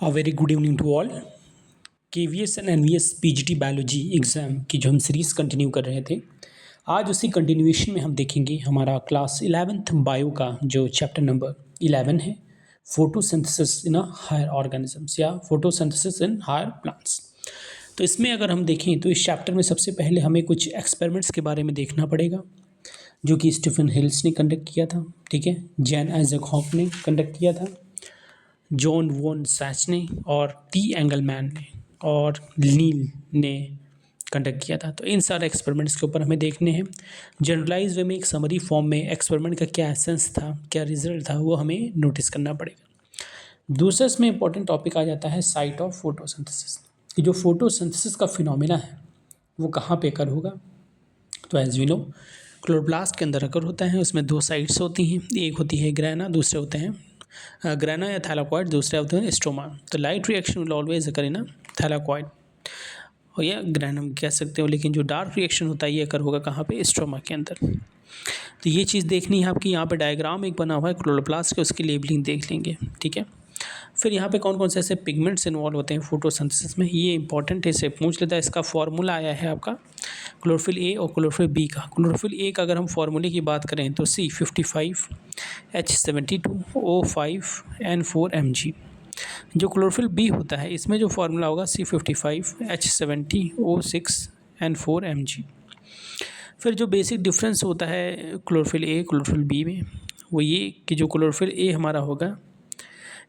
Very good evening to all. KVS and NVS PGT biology exam की जो हम series continue कर रहे थे, आज उसी कंटिन्यूएशन में हम देखेंगे हमारा क्लास 11th बायो का जो चैप्टर नंबर 11 है, फोटोसिंथेसिस इन हायर ऑर्गेनिजम्स या फोटोसिंथेसिस इन हायर प्लांट्स। तो इसमें अगर हम देखें तो इस चैप्टर में सबसे पहले हमें कुछ एक्सपेरिमेंट्स के बारे में देखना पड़ेगा, जो कि स्टीफन हिल्स ने कंडक्ट किया था। ठीक है, जैन आइजैक हॉक ने कंडक्ट किया था, जॉन वॉन सैच ने और टी एंगलमैन ने और नील ने कंडक्ट किया था। तो इन सारे एक्सपेरिमेंट्स के ऊपर हमें देखने हैं। जनरलाइज वे में एक समरी फॉर्म में एक्सपेरिमेंट का क्या एसेंस था, क्या रिजल्ट था, वो हमें नोटिस करना पड़ेगा। दूसरा इसमें इंपॉर्टेंट टॉपिक आ जाता है साइट ऑफ फोटोसिंथेसिस, कि जो फोटोसिंथेसिस का फिनोमिना है वो कहाँ पे अकर होगा। तो एज वी नो, क्लोरोप्लास्ट के अंदर अकर होता है, उसमें दो साइट्स होती हैं, एक होती है ग्रेना, दूसरे होते हैं ग्रेना या थैलाकॉइड, दूसरे होते हैं स्ट्रोमा। तो light reaction will always occur in thylakoid और या ग्रेना कह सकते हो, लेकिन जो डार्क रिएक्शन होता है ये अकर होगा कहाँ पे, स्ट्रोमा के अंदर। तो ये चीज़ देखनी है आपकी। यहाँ पे डायग्राम एक बना हुआ है क्लोरोप्लास्ट के, उसकी लेबलिंग देख लेंगे। ठीक है, फिर यहाँ पे कौन कौन से ऐसे पिगमेंट्स इन्वॉल्व होते हैं फोटोसिंथेसिस में, ये इंपॉर्टेंट है, इसे पूछ लेता है। इसका फॉर्मूला आया है आपका क्लोरोफिल ए और क्लोरोफिल बी का। क्लोरोफिल ए का अगर हम फार्मूले की बात करें तो C55H72O5N4Mg। जो क्लोरोफिल बी होता है इसमें जो फार्मूला होगा C55H70O6N4Mg। फिर जो बेसिक डिफरेंस होता है क्लोरोफिल ए क्लोरोफिल बी में, वो ये कि जो क्लोरोफिल ए हमारा होगा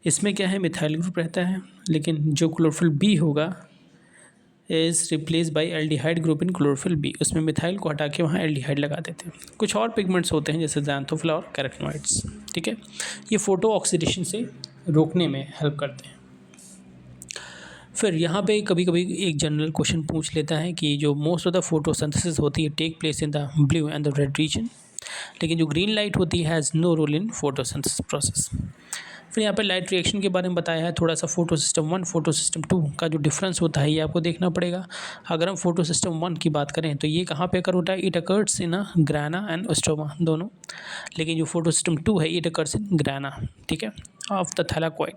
इसमें क्या है, मिथाइल ग्रुप रहता है, लेकिन जो क्लोरोफिल बी होगा is replace by aldehyde group in chlorophyll b. उसमें मिथाइल को हटा के वहाँ एल्डिहाइड लगा देते हैं। कुछ और पिगमेंट्स होते हैं जैसे ज़ैंथोफिल और कैरोटीनॉइड्स। ठीक है, ये फोटो ऑक्सीडेशन से रोकने में हेल्प करते हैं। फिर यहाँ पे कभी कभी एक जनरल क्वेश्चन पूछ लेता है कि जो मोस्ट ऑफ द फोटोसिंथेसिस होती है take place in the blue and the red region, लेकिन जो ग्रीन लाइट होती है has no role in photosynthesis process. फिर यहाँ पे लाइट रिएक्शन के बारे में बताया है थोड़ा सा। फोटो सिस्टम 1 फोटो सिस्टम 2 का जो डिफरेंस होता है ये आपको देखना पड़ेगा। अगर हम फोटो सिस्टम 1 की बात करें तो ये कहाँ पे अकर होता है, it occurs in ग्राना and stroma दोनों, लेकिन जो फोटो सिस्टम 2 है इट अकर्स इन ग्राना, ठीक है, ऑफ द थैलाकॉइड।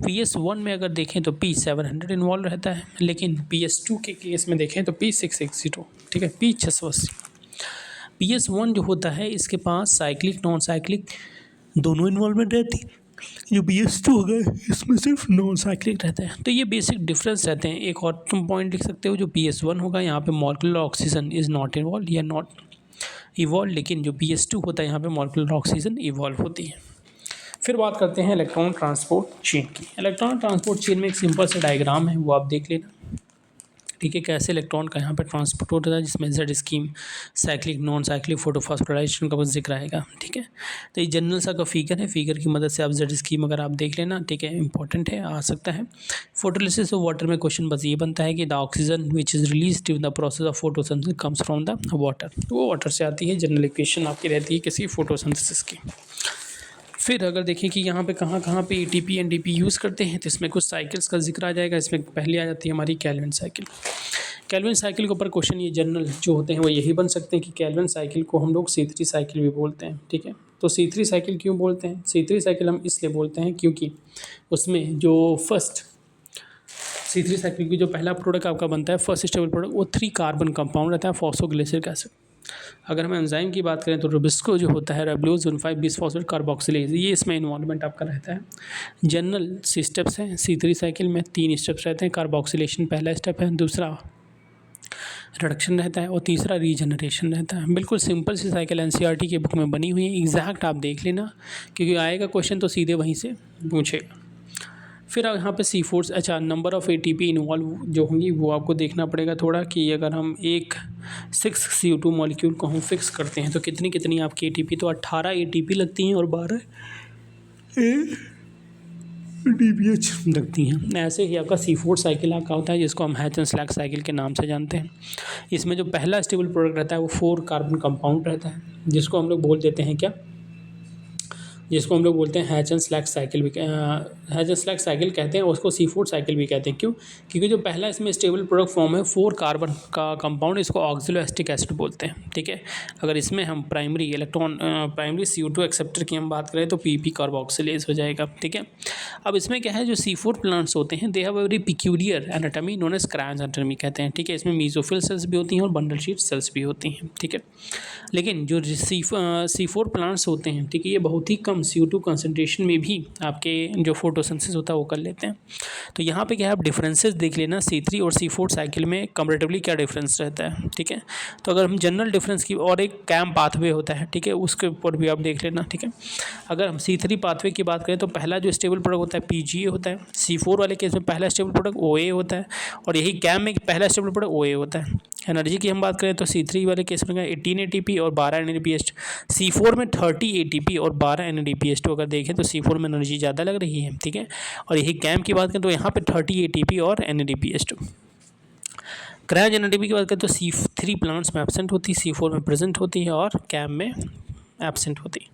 PS1 में अगर देखें तो P700 इन्वॉल्व रहता है, लेकिन PS2 के केस में देखें तो P660, ठीक है, P680। PS1 जो होता है इसके पास साइक्लिक नॉन साइक्लिक दोनों इन्वॉल्वमेंट रहती है। जो PS2 होगा इसमें सिर्फ नॉन साइक्लिक रहता है। तो ये बेसिक डिफरेंस रहते हैं। एक और तुम पॉइंट लिख सकते हो, जो PS1 होगा यहाँ पे molecular oxygen is not involve या नॉट इवॉल्व, लेकिन जो PS2 होता है यहाँ पे मॉलिक्यूलर ऑक्सीजन इवॉल्व होती है। फिर बात करते हैं इलेक्ट्रॉन ट्रांसपोर्ट चेन की। इलेक्ट्रॉन ट्रांसपोर्ट चेन में एक सिंपल सा डायग्राम है, वो आप देख लेना। ठीक है, कैसे इलेक्ट्रॉन का यहाँ पे ट्रांसपोर्ट होता है, जिसमें Z scheme, cyclic, non cyclic, photophosphorylation का बस जिक्र आएगा। ठीक है, तो ये जनरल सा का फिगर है, फिगर की मदद से आप जेड स्कीम अगर आप देख लेना, ठीक है, इंपॉर्टेंट है, आ सकता है। फोटोलिसिस ऑफ वाटर में क्वेश्चन बस ये बनता है कि the oxygen which is release during the process of photosynthesis comes from the water, वो वाटर से आती है। जनरल इक्वेशन आपकी रहती है किसी फोटोसिंथेसिस की। फिर अगर देखें कि यहाँ पे कहाँ कहाँ पे ATP NDP यूज़ करते हैं, तो इसमें कुछ साइकिल्स का जिक्र आ जाएगा। इसमें पहले आ जाती है हमारी केल्विन साइकिल। केल्विन साइकिल के ऊपर क्वेश्चन ये जनरल जो होते हैं वो यही बन सकते हैं कि केल्विन साइकिल को हम लोग C3 साइकिल भी बोलते हैं। ठीक है, तो C3 साइकिल क्यों बोलते हैं? C3 साइकिल हम इसलिए बोलते हैं क्योंकि उसमें जो फर्स्ट C3 साइकिल की जो पहला प्रोडक्ट आपका बनता है, फर्स्ट स्टेबल प्रोडक्ट, वो 3 कार्बन कंपाउंड रहता है, फॉस्फोग्लिसरिक एसिड। अगर हम एंजाइम की बात करें तो रुबिस्को जो होता है, रेबलोज 1,5 बिसफॉस्फेट कार्बोक्सिलेज, ये इसमें इन्वॉल्वमेंट आपका रहता है। जनरल स्टेप्स हैं C3 साइकिल में, 3 स्टेप्स रहते हैं। कार्बोक्सिलेशन पहला स्टेप है, दूसरा रिडक्शन रहता है और तीसरा रीजनरेशन रहता है। बिल्कुल सिंपल सी साइकिल NCERT की बुक में बनी हुई है, एग्जैक्ट आप देख लेना, क्योंकि आएगा क्वेश्चन तो सीधे वहीं से पूछेगा। फिर यहाँ पे C4, अच्छा, नंबर ऑफ़ ATP इन्वॉल्व जो होंगी वो आपको देखना पड़ेगा थोड़ा, कि अगर हम एक 6CO2 मॉलिक्यूल को हम फिक्स करते हैं तो कितनी कितनी आपकी ATP, तो 18 ATP लगती हैं और 12 DBH लगती हैं। ऐसे ही आपका C4 साइकिल आपका होता है, जिसको हम हैच एंड स्लैग साइकिल के नाम से जानते हैं। इसमें जो पहला स्टेबल प्रोडक्ट रहता है वो 4 कार्बन कंपाउंड रहता है, जिसको हम लोग बोल देते हैं क्या, जिसको हम लोग बोलते हैं हैच एंड स्लैग साइकिल भी, हाइजेंस-लाइक साइकिल कहते हैं, उसको C4 साइकिल भी कहते हैं। क्यों? क्योंकि जो पहला इसमें स्टेबल प्रोडक्ट फॉर्म है 4 कार्बन का कंपाउंड, इसको ऑक्सिलोएसिटिक एसिड बोलते हैं, ठीक है। अगर इसमें हम प्राइमरी CO2 एक्सेप्टर की हम बात करें तो PP कार्बोक्सिलेज हो जाएगा, ठीक है। अब इसमें क्या है, जो C4 प्लांट्स होते हैं they have very peculiar anatomy known as Kranz anatomy कहते हैं, ठीक है। इसमें मीसोफिल सेल्स भी होती हैं और बंडल शीट सेल्स भी होती हैं, ठीक है। लेकिन जो C4 प्लांट्स होते हैं, ठीक है, ये बहुत ही कम CO2 कंसनट्रेशन में भी आपके जो फोटोसिंथेसिस होता है वो कर लेते हैं। तो यहाँ पे क्या है, आप डिफरेंसेस देख लेना C3 और C4 साइकिल में कंपैरेटिवली क्या डिफरेंस रहता है, ठीक है। तो अगर हम जनरल डिफरेंस की, और एक कैम पाथवे होता है, ठीक है, उसके ऊपर भी आप देख लेना, ठीक है। अगर हम C3 पाथवे की बात करें तो पहला जो स्टेबल प्रोडक्ट होता है PGA होता है। C4 वाले केस में पहला स्टेबल प्रोडक्ट OA होता है, और यही कैम में पहला स्टेबल प्रोडक्ट OA होता है। एनर्जी की हम बात करें तो C3 वाले केस में 18 ATP और 12 NADPH, C4 में 30 ATP और 12 NADPH। तो अगर देखें तो C4 में एनर्जी ज़्यादा लग रही है, ठीक है। और यही कैम की बात करें तो यहाँ पे 30 ATP और NADPH। क्रायन एनएडीपी की बात करें तो C3 प्लांट्स में एब्सेंट होती है, C4 में प्रेजेंट होती है और कैम में एब्सेंट होती है।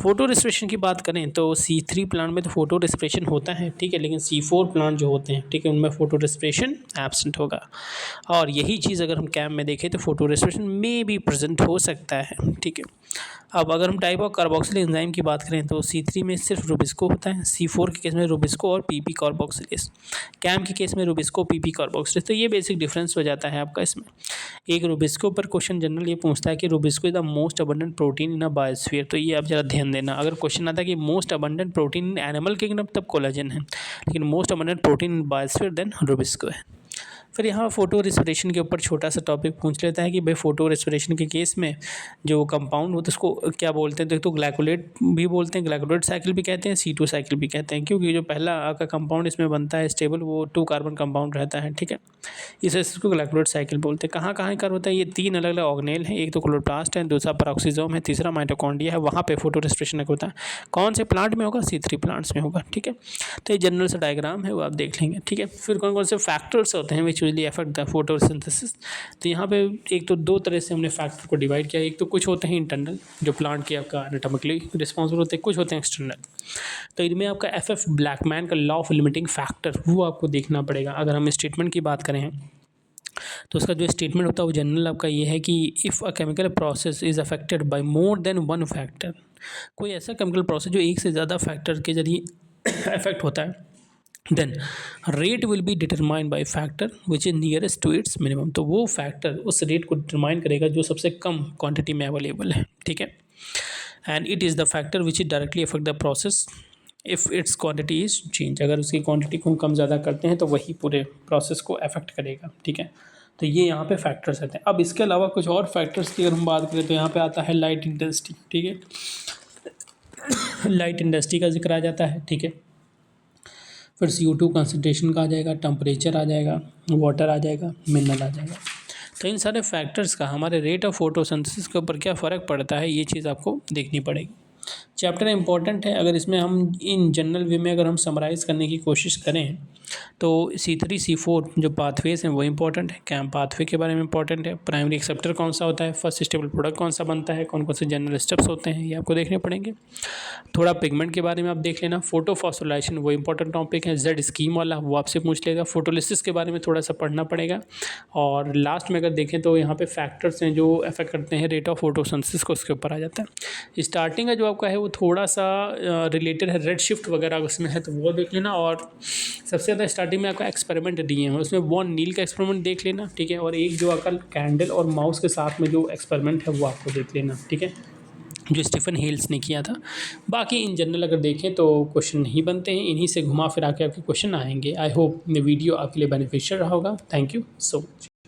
फोटो रेस्पिरेशन की बात करें तो C3 प्लांट में तो फोटो रेस्पिरेशन होता है, ठीक है, लेकिन C4 प्लांट जो होते हैं, ठीक है, उनमें फोटो रेस्पिरेशन एब्सेंट होगा। और यही चीज़ अगर हम कैम में देखें तो फोटो रेस्पिरेशन में भी प्रेजेंट हो सकता है, ठीक है। अब अगर हम टाइप ऑफ कार्बोक्सिल एंजाइम की बात करें तो C3 में सिर्फ रुबिस्को होता है, C4 के केस में रुबिस्को और PP कार्बोक्सिलेज, कैम के केस में रुबिस्को PP कार्बोक्सिलेज। तो ये बेसिक डिफरेंस हो जाता है आपका इसमें। एक रुबिस्को पर क्वेश्चन जनरल ये पूछता है कि Rubisco is the most abundant protein in a biosphere. तो ये आप जरा ध्यान देना, अगर क्वेश्चन आता है कि most abundant protein in animal kingdom तब कोलाजन है, लेकिन most abundant protein in biosphere then rubisco है। फिर यहाँ फोटो रेस्पिरेशन के ऊपर छोटा सा टॉपिक पूछ लेता है कि भाई फोटो रेस्पिरेशन के केस में जो कंपाउंड होता है उसको क्या बोलते हैं, तो ग्लाइकोलेट भी बोलते हैं, ग्लाइकोलेट साइकिल भी कहते हैं, C2 साइकिल भी कहते हैं, क्योंकि जो पहला आपका कंपाउंड इसमें बनता है स्टेबल वो 2 कार्बन कंपाउंड रहता है, ठीक है। इसको ग्लाइकोलेट साइकिल बोलते हैं। कहाँ कहाँ कर होता है, ये 3 अलग अलग ऑर्गेनेल हैं, एक तो क्लोरोप्लास्ट है, दूसरा पेरोक्सिसोम है, तीसरा माइटोकॉन्ड्रिया है, वहाँ पे फोटो रेस्पिरेशन होता है। कौन से प्लांट में होगा, C3 प्लांट्स में होगा, ठीक है। तो ये जनरल सा डायग्राम है वो आप देख लेंगे, ठीक है। फिर कौन कौन से फैक्टर्स होते हैं विच यूजुअली अफेक्ट द फोटोसिंथेसिस। तो यहाँ पे एक तो 2 तरह से हमने फैक्टर को डिवाइड किया। एक तो कुछ होते हैं इंटरनल जो प्लांट के आपका एनाटॉमिकली रिस्पॉन्सिबल होते हैं, कुछ होते हैं एक्सटर्नल। तो इनमें आपका FF ब्लैकमैन का लॉ ऑफ लिमिटिंग फैक्टर वो आपको देखना पड़ेगा। अगर हम स्टेटमेंट की बात करें तो उसका जो स्टेटमेंट होता है वो जनरल आपका ये है कि if a chemical process is affected by more than 1 factor, कोई ऐसा केमिकल प्रोसेस जो एक से ज़्यादा फैक्टर के जरिए अफेक्ट होता है, then rate will be determined by factor which is nearest to its minimum. तो वो फैक्टर उस रेट को डिटरमाइन करेगा जो सबसे कम क्वांटिटी में अवेलेबल है, ठीक है। And it is the factor which is directly affect the process if it's quantity is change. अगर उसकी क्वांटिटी को हम कम ज़्यादा करते हैं तो वही पूरे प्रोसेस को अफेक्ट करेगा, ठीक है। तो ये यहाँ पे फैक्टर्स आते हैं। अब इसके अलावा कुछ और फैक्टर्स की अगर हम बात करें तो यहाँ पे आता है लाइट इंटेंसिटी, ठीक है। लाइट इंटेंसिटी का जिक्र आ जाता है, ठीक है। फिर CO2 कंसनट्रेशन का आ जाएगा, टेम्परेचर आ जाएगा, वाटर आ जाएगा, मिनरल आ जाएगा। तो इन सारे फैक्टर्स का हमारे रेट ऑफ फोटोसिंथेसिस के ऊपर क्या फ़र्क पड़ता है, ये चीज़ आपको देखनी पड़ेगी। चैप्टर इंपॉर्टेंट है। अगर इसमें हम इन जनरल वे में अगर हम समराइज़ करने की कोशिश करें तो C3 C4 जो पाथवेज हैं वो इंपॉर्टेंट है, कैम पाथवे के बारे में इंपॉर्टेंट है, प्राइमरी एक्सेप्टर कौन सा होता है, फर्स्ट स्टेबल प्रोडक्ट कौन सा बनता है, कौन कौन से जनरल स्टेप्स होते हैं ये आपको देखने पड़ेंगे। थोड़ा पिगमेंट के बारे में आप देख लेना, फोटोफॉस्फोराइलेशन वो इंपॉर्टेंट टॉपिक है, Z स्कीम वाला वो आपसे पूछ लेगा, फोटोलिसिस के बारे में थोड़ा सा पढ़ना पड़ेगा। और लास्ट में अगर देखें तो यहाँ पे फैक्टर्स हैं जो अफेक्ट करते हैं रेट ऑफ फोटोसिंथेसिस को, उसके ऊपर आ जाता है। स्टार्टिंग का जो आपका है वो थोड़ा सा रिलेटेड है, रेड शिफ्ट वगैरह उसमें है तो वो देख लेना। और सबसे ज़्यादा स्टार्टिंग में आपका एक्सपेरिमेंट दिए हैं, उसमें वॉन नील का एक्सपेरिमेंट देख लेना, ठीक है। और एक जो आपका कैंडल और माउस के साथ में जो एक्सपेरिमेंट है वो आपको देख लेना, ठीक है, जो स्टीफन हेल्स ने किया था। बाकी इन जनरल अगर देखें तो क्वेश्चन नहीं बनते हैं, इन्हीं से घुमा फिरा के आपके क्वेश्चन आएंगे। आई होप ये वीडियो आपके लिए बेनिफिशियल रहा होगा। Thank you so much.